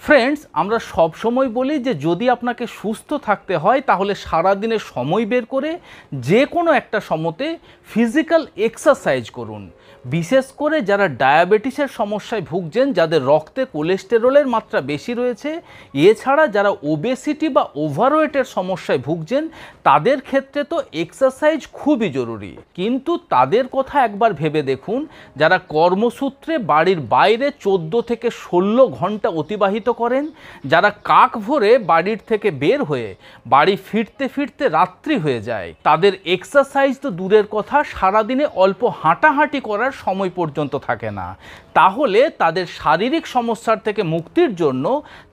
Friends, আমরা সব সময় বলি যে যদি আপনাকে সুস্থ থাকতে হয় তাহলে সারা দিনের সময় বের করে যে কোনো একটা সময়তে ফিজিক্যাল এক্সারসাইজ করুন। বিশেষ করে যারা ডায়াবেটিসের সমস্যায় ভুগছেন, যাদের রক্তে কোলেস্টেরলের মাত্রা বেশি রয়েছে, এছাড়া যারা ওবেসিটি বা ওভারওয়েটের সমস্যায় ভুগছেন, তাদের ক্ষেত্রে তো এক্সারসাইজ খুবই জরুরি। কিন্তু তাদের কথা একবার ভেবে দেখুন, যারা কর্মসূত্রে বাড়ির বাইরে 14 থেকে 16 ঘন্টা অতিবাহিত করেন, যারা কাক ভরে বাড়ির থেকে বের হয়ে বাড়ি ফিরতে ফিরতে রাত্রি হয়ে যায়, তাদের এক্সারসাইজ তো দূরের কথা, সারাদিনে অল্প হাঁটাহাঁটি করার সময় পর্যন্ত থাকে না। তাহলে তাদের শারীরিক সমস্যার থেকে মুক্তির জন্য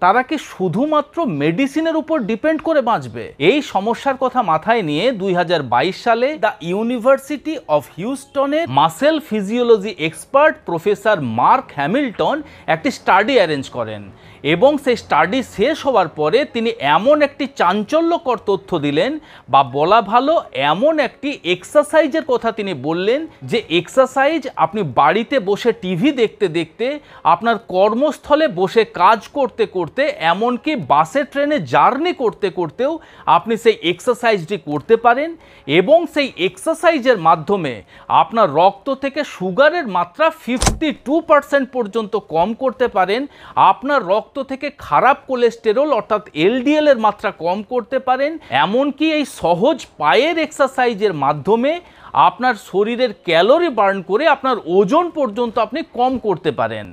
তারা কি শুধুমাত্র মেডিসিনের উপর ডিপেন্ড করে বাঁচবে? এই সমস্যার কথা মাথায় নিয়ে 2022 সালে দ্য ইউনিভার্সিটি অফ হিউস্টনের muscle physiology expert professor Mark Hamilton একটি স্টাডি অ্যারেঞ্জ করেন এবং সেই স্টাডি শেষ হওয়ার পরে তিনি এমন একটি চাঞ্চল্যকর তথ্য দিলেন, বা বলা ভালো এমন একটি এক্সারসাইজের কথা তিনি বললেন, যে এক্সারসাইজ আপনি বাড়িতে বসে টিভি দেখতে দেখতে, আপনার কর্মস্থলে বসে কাজ করতে করতে, এমনকি বাসে ট্রেনে জার্নি করতে করতেও আপনি সেই এক্সারসাইজটি করতে পারেন এবং সেই এক্সারসাইজের মাধ্যমে আপনার রক্ত থেকে সুগারের মাত্রা 52% পর্যন্ত কম করতে পারেন, আপনার রক্ত থেকে খারাপ কোলেস্টেরল অর্থাৎ এলডিএল এর মাত্রা কম করতে পারেন, এমনকি এই সহজ পায়ের এক্সারসাইজের মাধ্যমে আপনার শরীরের ক্যালোরি বার্ন করে আপনার ওজন পর্যন্ত আপনি কম করতে পারেন।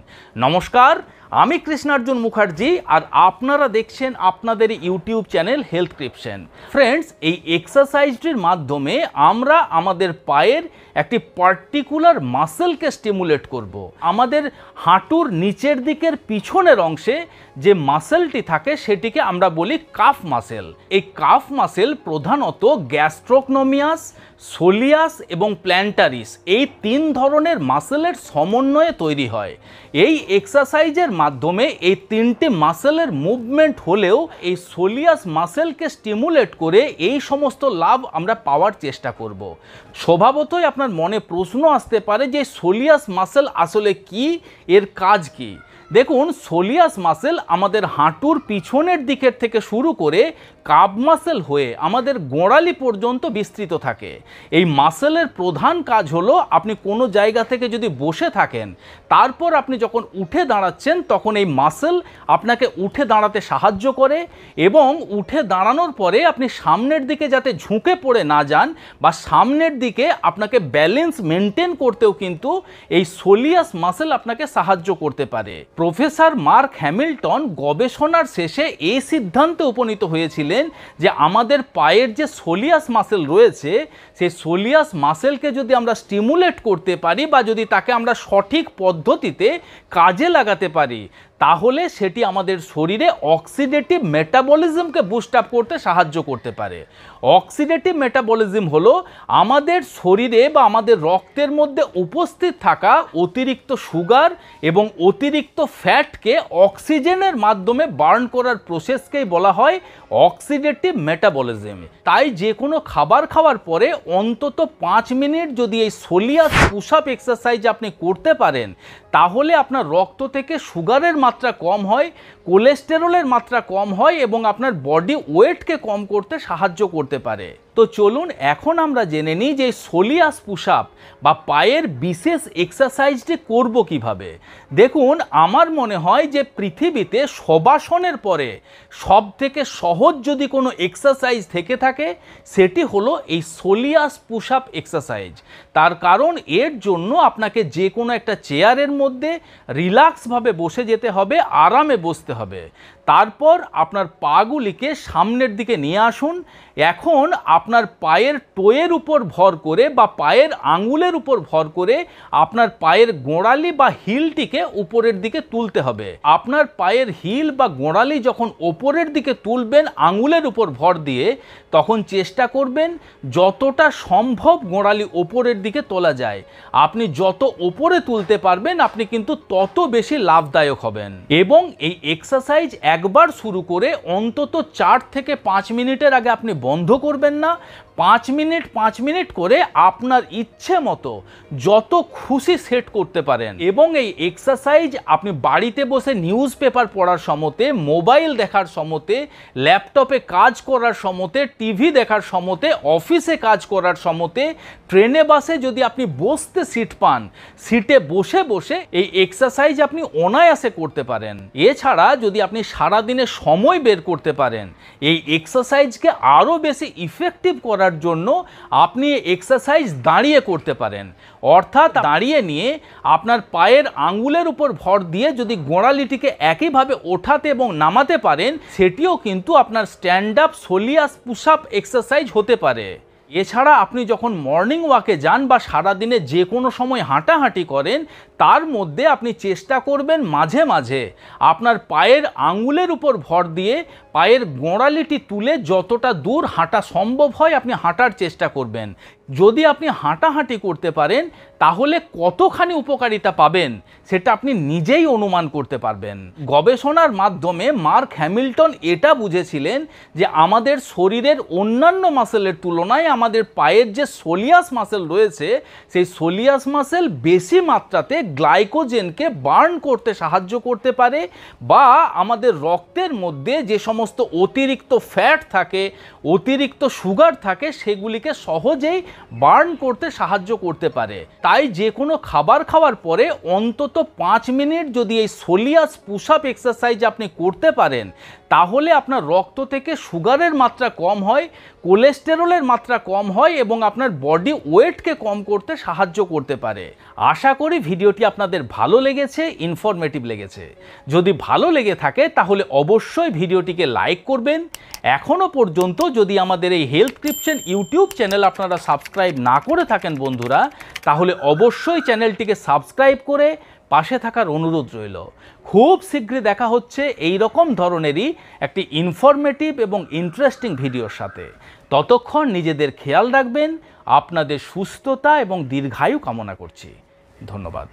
নমস্কার, আমি কৃষ্ণার্জুন মুখার্জি, আর আপনারা দেখছেন আপনাদের ইউটিউব চ্যানেল হেলথক্রিপশন। ফ্রেন্ডস, এই এক্সারসাইজটির মাধ্যমে আমরা আমাদের পায়ের একটি পার্টিকুলার মাসেলকে স্টিমুলেট করব। আমাদের হাঁটুর নিচের দিকের পিছনের অংশে যে মাসেলটি থাকে সেটিকে আমরা বলি কাফ মাসেল। এই কাফ মাসেল প্রধানত গ্যাস্ট্রোকনোমিয়াস, সোলিয়াস এবং প্ল্যান্টারিস, এই 3 ধরনের মাসেলের সমন্বয়ে তৈরি হয়। এই এক্সারসাইজের মাধ্যমে এই 3টি মাসেলের মুভমেন্ট হলেও এই সোলিয়াস মাসেলকে স্টিমুলেট করে এই সমস্ত লাভ আমরা পাওয়ার চেষ্টা করব। স্বভাবতই আপনার মনে প্রশ্ন আসতে পারে যে সোলিয়াস মাসেল আসলে কি, এর কাজ কি? দেখুন, সোলিয়াস মাসেল আমাদের হাঁটুর পিছনের দিকের থেকে শুরু করে কাব মাসেল হয়ে আমাদের গোড়ালি পর্যন্ত বিস্তৃত থাকে। এই মাসেলের প্রধান কাজ হলো, আপনি কোনো জায়গা থেকে যদি বসে থাকেন, তারপর আপনি যখন উঠে দাঁড়াচ্ছেন তখন এই মাসেল আপনাকে উঠে দাঁড়াতে সাহায্য করে, এবং উঠে দাঁড়ানোর পরে আপনি সামনের দিকে যাতে ঝুঁকে পড়ে না যান, বা সামনের দিকে আপনাকে ব্যালেন্স মেনটেন করতেও কিন্তু এই সোলিয়াস মাসেল আপনাকে সাহায্য করতে পারে। প্রফেসর মার্ক হ্যামিল্টন গবেষণার শেষে এই সিদ্ধান্তে উপনীত হয়েছিলেন যে আমাদের পায়ের যে সোলিয়াস মাসেল রয়েছে, সেই সোলিয়াস মাসেলকে যদি আমরা স্টিমুলেট করতে পারি, বা যদি তাকে আমরা সঠিক পদ্ধতিতে কাজে লাগাতে পারি, তাহলে সেটি আমাদের শরীরে অক্সিডেটিভ মেটাবলিজমকে বুস্ট আপ করতে সাহায্য করতে পারে। অক্সিডেটিভ মেটাবলিজম হলো আমাদের শরীরে বা আমাদের রক্তের মধ্যে উপস্থিত থাকা অতিরিক্ত সুগার এবং অতিরিক্ত ফ্যাটকে অক্সিজেনের মাধ্যমে বার্ন করার প্রসেসকেই বলা হয় অক্সিডেটিভ মেটাবলিজম। তাই যে কোনো খাবার খাওয়ার পরে অন্তত 5 মিনিট যদি এই সোলিয়াস পুশ আপ এক্সারসাইজ আপনি করতে পারেন, তাহলে আপনার রক্ত থেকে সুগারের মাত্রা কম হয়, কোলেস্টেরলের মাত্রা কম হয় এবং আপনার বডি ওয়েটকে কম করতে সাহায্য করতে পারে। তো চলুন এখন আমরা জেনে নিই যে সোলিয়াস পুশ আপ বা পায়ের বিশেষ এক্সারসাইজটি করব কিভাবে। দেখুন, আমার মনে হয় যে পৃথিবীতে শবাসনের পরে সব থেকে সহজ যদি কোনো এক্সারসাইজ থেকে থাকে, সেটি হলো এই সোলিয়াস পুশ আপ এক্সারসাইজ। তার কারণ এর জন্য আপনাকে যে কোনো একটা চেয়ারের মধ্যে রিল্যাক্সভাবে বসে যেতে হবে, আরামে বসতে হবে। তারপর আপনার পাগুলিকে সামনের দিকে নিয়ে আসুন। এখন আপনার পায়ের টোয়ের উপর ভর করে বা পায়ের আঙুলের উপর ভর করে আপনার পায়ের গোড়ালি বা হিলটিকে উপরের দিকে তুলতে হবে। আপনার পায়ের হিল বা গোড়ালি যখন ওপরের দিকে তুলবেন আঙুলের উপর ভর দিয়ে, তখন চেষ্টা করবেন যতটা সম্ভব গোড়ালি ওপরের দিকে তোলা যায়। আপনি যত ওপরে তুলতে পারবেন আপনি কিন্তু তত বেশি লাভদায়ক হবেন। এবং এই এক্সারসাইজ একবার শুরু করে অন্তত 4 থেকে 5 মিনিটের আগে আপনি বন্ধ করবেন না। 5 মিনিট 5 মিনিট করে আপনার ইচ্ছে মতো যত খুশি সেট করতে পারেন। এবং এই এক্সারসাইজ আপনি বাড়িতে বসে নিউজ পেপার পড়ার সময়তে, মোবাইল দেখার সময়তে, ল্যাপটপে কাজ করার সময়তে, টিভি দেখার সময়তে, অফিসে কাজ করার সময়তে, ট্রেনে বাসে যদি আপনি বসতে সিট পান, সিটে বসে বসে এই এক্সারসাইজ আপনি অনায়াসে করতে পারেন। এছাড়া যদি আপনি সারাদিনে সময় বের করতে পারেন, এই এক্সারসাইজকে আরও বেশি ইফেক্টিভ করার জন্য আপনি এক্সারসাইজ দাঁড়িয়ে করতে পারেন। অর্থাৎ দাঁড়িয়ে নিয়ে আপনার পায়ের আঙ্গুলের উপর ভর দিয়ে যদি গোড়ালিটিকে একইভাবে ওঠাতে এবং নামাতে পারেন, সেটিও কিন্তু আপনার stand up soleus push up exercise হতে পারে। এছাড়া আপনি যখন মর্নিং ওয়াকে যান বা সারাদিনে যে কোনো সময় হাঁটাহাঁটি করেন, তার মধ্যে আপনি চেষ্টা করবেন মাঝে মাঝে আপনার পায়ের আঙ্গুলের উপর ভর দিয়ে পায়ের গোড়ালিটি তুলে যতটা দূর হাঁটা সম্ভব হয় আপনি হাঁটার চেষ্টা করবেন। যদি আপনি হাঁটাহাঁটি করতে পারেন তাহলে কতখানি উপকারিতা পাবেন সেটা আপনি নিজেই অনুমান করতে পারবেন। গবেষণার মাধ্যমে মার্ক হ্যামিল্টন এটা বুঝেছিলেন যে আমাদের শরীরের অন্যান্য মাসেলের তুলনায় আমাদের পায়ের যে সোলিয়াস মাসেল রয়েছে, সেই সোলিয়াস মাসেল বেশি মাত্রাতে গ্লাইকোজেনকে বার্ন করতে সাহায্য করতে পারে, বা আমাদের রক্তের মধ্যে যে সমস্ত অতিরিক্ত ফ্যাট থাকে, অতিরিক্ত সুগার থাকে, সেগুলিকে সহজেই বার্ন করতে সাহায্য করতে পারে। তাই যে কোনো খাবার খাওয়ার পরে অন্তত 5 মিনিট যদি এই সোলিয়াস পুশ আপ এক্সারসাইজ আপনি করতে পারেন, তাহলে আপনার রক্ত থেকে সুগারের মাত্রা কম হয়, কোলেস্টেরলের মাত্রা কম হয় এবং আপনার বডি ওয়েটকে কম করতে সাহায্য করতে পারে। আশা করি ভিডিওটি আপনাদের ভালো লেগেছে, ইনফরমেটিভ লেগেছে। যদি ভালো লেগে থাকে তাহলে অবশ্যই ভিডিওটিকে লাইক করবেন। এখনও পর্যন্ত যদি আমাদের এই হেলথক্রিপশন ইউটিউব চ্যানেল আপনারা সাবস্ক্রাইব না করে থাকেন বন্ধুরা, তাহলে অবশ্যই চ্যানেলটিকে সাবস্ক্রাইব করে পাশে থাকার অনুরোধ রইল। খুব শীঘ্রই দেখা হচ্ছে এই রকম ধরনেরই একটি ইনফরমেটিভ এবং ইন্টারেস্টিং ভিডিওর সাথে। ততক্ষণ নিজেদের খেয়াল রাখবেন। আপনাদের সুস্থতা এবং দীর্ঘায়ু কামনা করছি। ধন্যবাদ।